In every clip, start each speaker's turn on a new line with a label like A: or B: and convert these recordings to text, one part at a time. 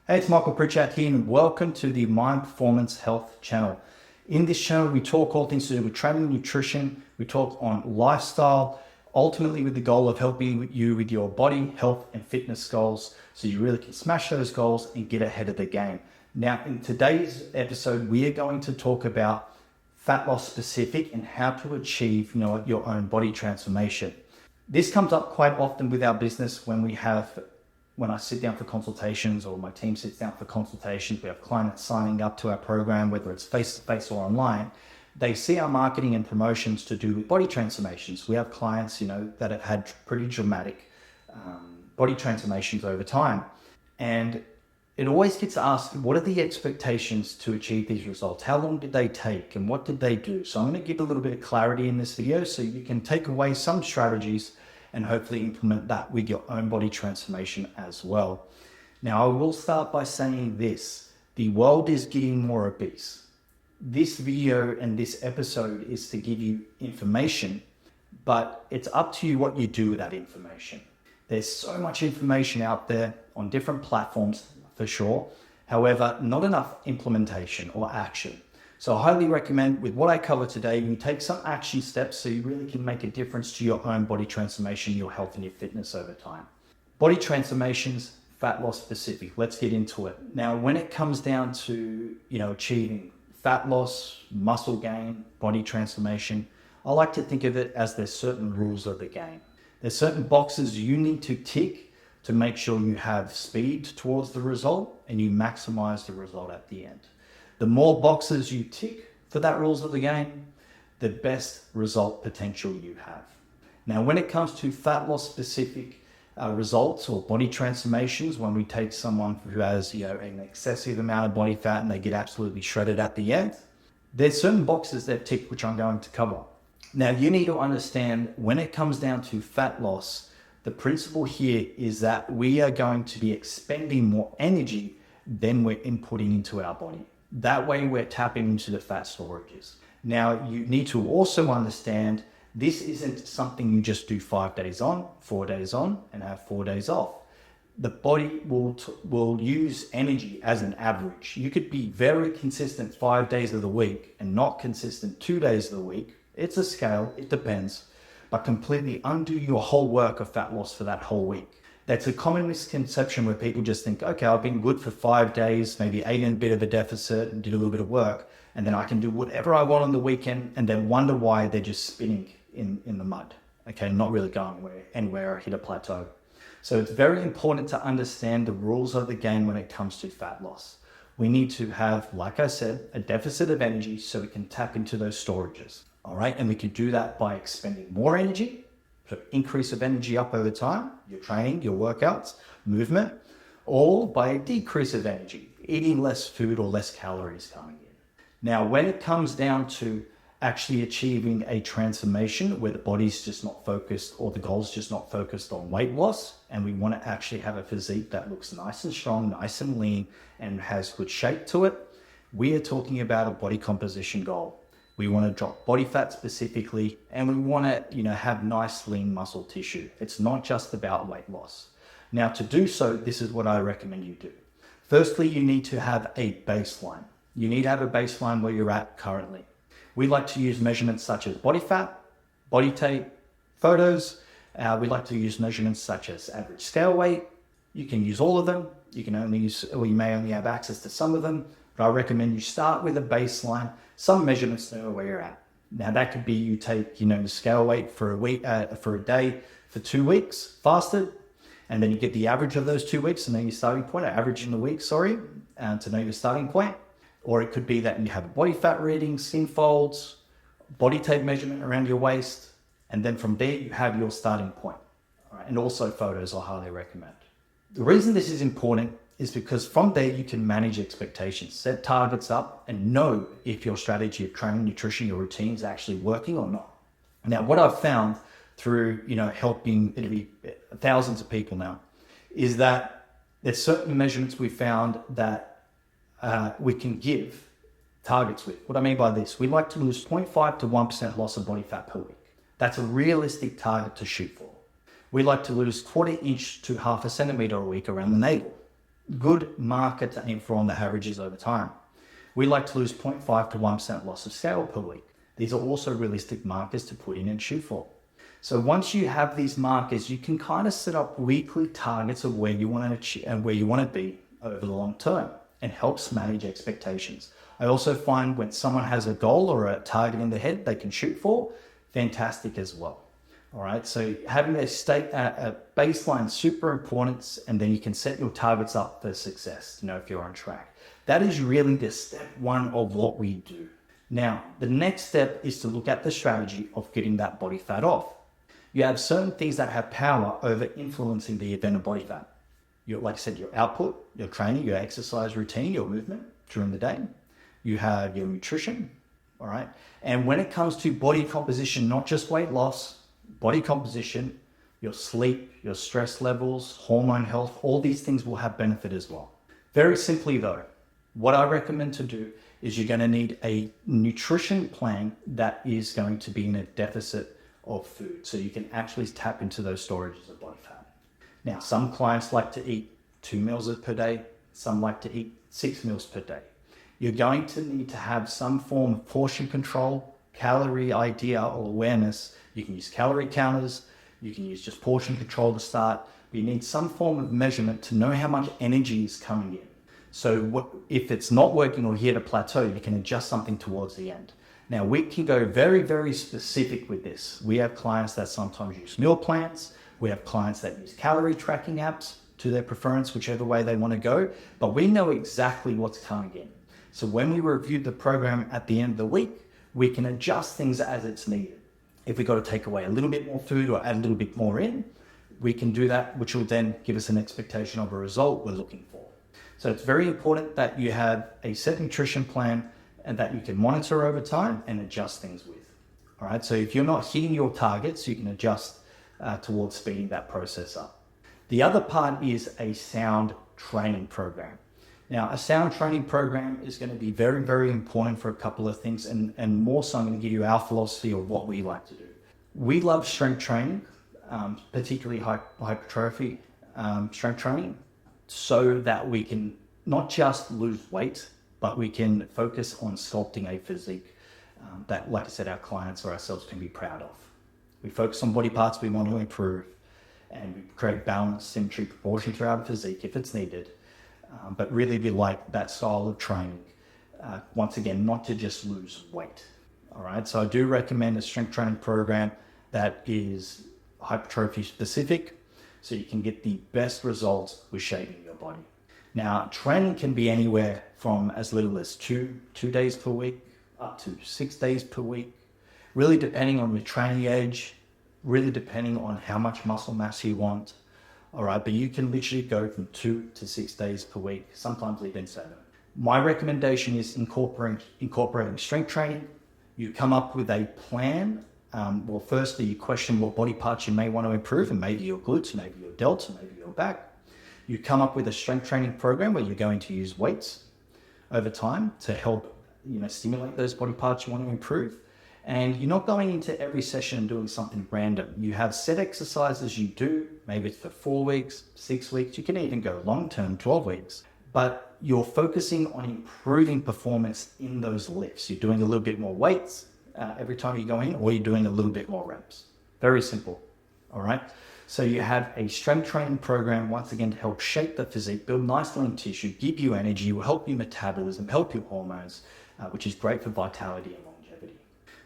A: Hey, it's Michael Pritchard here, and welcome to the Mind Performance Health channel. In this channel, we talk all things to do with training and nutrition. We talk on lifestyle, ultimately with the goal of helping you with your body, health, and fitness goals so you really can smash those goals and get ahead of the game. Now, in today's episode, we are going to talk about fat loss specific and how to achieve your own body transformation. This comes up quite often with our business when I sit down for consultations, or my team sits down for consultations. We have clients signing up to our program, whether it's face-to-face or online. They see our marketing and promotions to do with body transformations. We have clients, that have had pretty dramatic body transformations over time. And it always gets asked, what are the expectations to achieve these results? How long did they take and what did they do? So I'm going to give a little bit of clarity in this video so you can take away some strategies and hopefully implement that with your own body transformation as well. Now, I will start by saying this: the world is getting more obese. This video and this episode is to give you information, but it's up to you what you do with that information. There's so much information out there on different platforms for sure. However, not enough implementation or action. So I highly recommend, with what I cover today, you take some action steps so you really can make a difference to your own body transformation, your health and your fitness over time. Body transformations, fat loss specific. Let's get into it. Now, when it comes down to, achieving fat loss, muscle gain, body transformation, I like to think of it as there's certain rules of the game. There's certain boxes you need to tick to make sure you have speed towards the result and you maximize the result at the end. The more boxes you tick for that rules of the game, the best result potential you have. Now, when it comes to fat loss specific results or body transformations, when we take someone who has an excessive amount of body fat and they get absolutely shredded at the end, there's certain boxes that tick which I'm going to cover. Now, you need to understand, when it comes down to fat loss, the principle here is that we are going to be expending more energy than we're inputting into our body. That way we're tapping into the fat storages. Now, you need to also understand this isn't something you just do 5 days on, 4 days on, and have 4 days off. The body will use energy as an average. You could be very consistent 5 days of the week and not consistent 2 days of the week. It's a scale, it depends, but completely undo your whole work of fat loss for that whole week. That's a common misconception where people just think, okay, I've been good for 5 days, maybe ate in a bit of a deficit and did a little bit of work, and then I can do whatever I want on the weekend, and then wonder why they're just spinning in the mud, okay, not really going anywhere or hit a plateau. So it's very important to understand the rules of the game when it comes to fat loss. We need to have, like I said, a deficit of energy so we can tap into those storages, all right? And we can do that by expending more energy, so increase of energy up over time, your training, your workouts, movement, or by a decrease of energy, eating less food or less calories coming in. Now, when it comes down to actually achieving a transformation where the body's just not focused, or the goal's just not focused on weight loss, and we want to actually have a physique that looks nice and strong, nice and lean, and has good shape to it, we are talking about a body composition goal. We want to drop body fat specifically, and we want to, have nice lean muscle tissue. It's not just about weight loss. Now, to do so, this is what I recommend you do. Firstly, you need to have a baseline. You need to have a baseline where you're at currently. We like to use measurements such as body fat, body tape, photos. We like to use measurements such as average scale weight. You can use all of them. You may only have access to some of them, but I recommend you start with a baseline, some measurements to know where you're at. Now, that could be you take, the scale weight for a week, for a day, for 2 weeks fasted, and then you get the average of those 2 weeks to know your starting point, or average in the week, to know your starting point. Or it could be that you have a body fat reading, skin folds, body tape measurement around your waist, and then from there you have your starting point. All right, and also photos I highly recommend. The reason this is important is because from there you can manage expectations, set targets up, and know if your strategy of training, nutrition, your routine is actually working or not. Now, what I've found through, helping thousands of people now, is that there's certain measurements we found that we can give targets with. What I mean by this, we like to lose 0.5 to 1% loss of body fat per week. That's a realistic target to shoot for. We like to lose 1/4 inch to 1/2 centimeter a week around the navel. good marker to aim for on the averages over time. We like to lose 0.5 to 1% loss of scale per week. These are also realistic markers to put in and shoot for. So once you have these markers, you can kind of set up weekly targets of where you want to achieve and where you want to be over the long term, and helps manage expectations. I also find when someone has a goal or a target in their head they can shoot for, fantastic as well. All right, so having a baseline is super important, and then you can set your targets up for success to know if you're on track. That is really the step one of what we do. Now, the next step is to look at the strategy of getting that body fat off. You have certain things that have power over influencing the event of body fat. Like I said, your output, your training, your exercise routine, your movement during the day. You have your nutrition, all right? And when it comes to body composition, not just weight loss, body composition, your sleep, your stress levels, hormone health, all these things will have benefit as well. Very simply though, what I recommend to do is you're going to need a nutrition plan that is going to be in a deficit of food, so you can actually tap into those storages of body fat. Now, some clients like to eat 2 meals per day, some like to eat 6 meals per day. You're going to need to have some form of portion control, calorie idea or awareness. You can use calorie counters, you can use just portion control to start, but you need some form of measurement to know how much energy is coming in. So if it's not working or hit a plateau, you can adjust something towards the end. Now, we can go very, very specific with this. We have clients that sometimes use meal plans. We have clients that use calorie tracking apps to their preference, whichever way they want to go, but we know exactly what's coming in. So when we review the program at the end of the week, we can adjust things as it's needed. If we got to take away a little bit more food or add a little bit more in, we can do that, which will then give us an expectation of a result we're looking for. So it's very important that you have a set nutrition plan and that you can monitor over time and adjust things with. All right, so if you're not hitting your targets, you can adjust towards speeding that process up. The other part is a sound training program. Now, a sound training program is going to be very, very important for a couple of things, and more so I'm going to give you our philosophy of what we like to do. We love strength training, particularly hypertrophy strength training, so that we can not just lose weight, but we can focus on sculpting a physique that, like I said, our clients or ourselves can be proud of. We focus on body parts we want to improve, and we create balance, symmetry, proportion throughout the physique if it's needed. But really we like that style of training. Once again, not to just lose weight. All right, so I do recommend a strength training program that is hypertrophy specific, so you can get the best results with shaping your body. Now, training can be anywhere from as little as two days per week up to 6 days per week, really depending on your training age, really depending on how much muscle mass you want. All right, but you can literally go from 2 to 6 days per week, sometimes even 7. My recommendation is incorporating strength training. You come up with a plan. Well, firstly, you question what body parts you may want to improve, and maybe your glutes, maybe your delts, maybe your back. You come up with a strength training program where you're going to use weights over time to help, stimulate those body parts you want to improve. And you're not going into every session and doing something random. You have set exercises you do, maybe it's for 4 weeks, 6 weeks. You can even go long-term, 12 weeks. But you're focusing on improving performance in those lifts. You're doing a little bit more weights every time you go in, or you're doing a little bit more reps. Very simple, all right? So you have a strength training program, once again, to help shape the physique, build nice lean tissue, give you energy, will help your metabolism, help your hormones, which is great for vitality and longevity.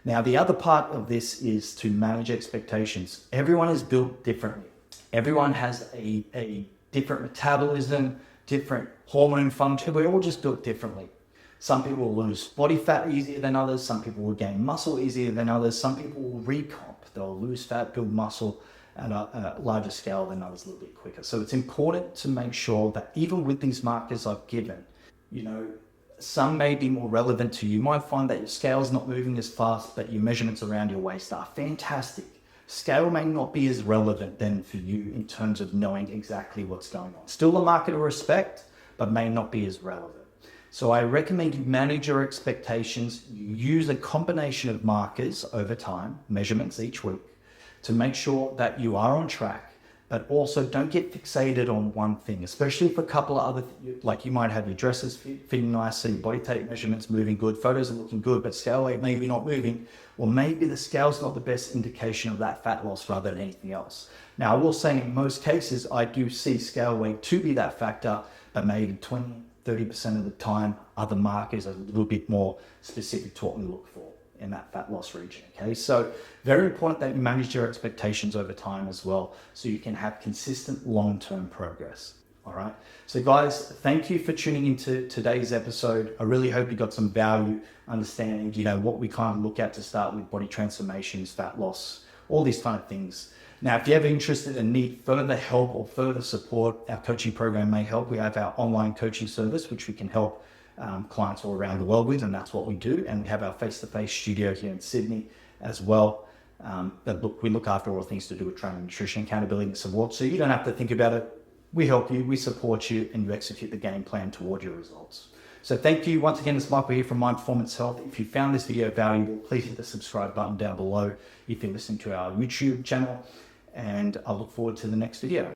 A: Now, the other part of this is to manage expectations. Everyone is built differently. Everyone has a different metabolism, different hormone function. We're all just built differently. Some people will lose body fat easier than others. Some people will gain muscle easier than others. Some people will recomp. They'll lose fat, build muscle at a larger scale than others a little bit quicker. So it's important to make sure that even with these markers I've given, some may be more relevant to you. You might find that your scale's not moving as fast, but your measurements around your waist are fantastic. Scale may not be as relevant then for you in terms of knowing exactly what's going on. Still a marker to respect, but may not be as relevant. So I recommend you manage your expectations. You use a combination of markers over time, measurements each week, to make sure that you are on track, but also don't get fixated on one thing, especially for a couple of other, like you might have your dresses fitting nicely, body tape measurements moving good, photos are looking good, but scale weight maybe not moving, or maybe the scale's not the best indication of that fat loss rather than anything else. Now, I will say in most cases, I do see scale weight to be that factor, but maybe 20-30% of the time, other markers are a little bit more specific to what we look for in that fat loss region. Okay, so very important that you manage your expectations over time as well, so you can have consistent long-term progress. All right, so guys, thank you for tuning into today's episode. I really hope you got some value understanding, what we kind of look at to start with: body transformations, fat loss, all these kind of things. Now, if you're ever interested and need further help or further support, our coaching program may help. We have our online coaching service, which we can help clients all around the world with, and that's what we do. And we have our face-to-face studio here in Sydney as well. We look after all things to do with training, nutrition, accountability, and support. So you don't have to think about it. We help you, we support you, and you execute the game plan toward your results. So thank you once again. It's Michael here from Mind Performance Health. If you found this video valuable, please hit the subscribe button down below if you're listening to our YouTube channel, and I look forward to the next video.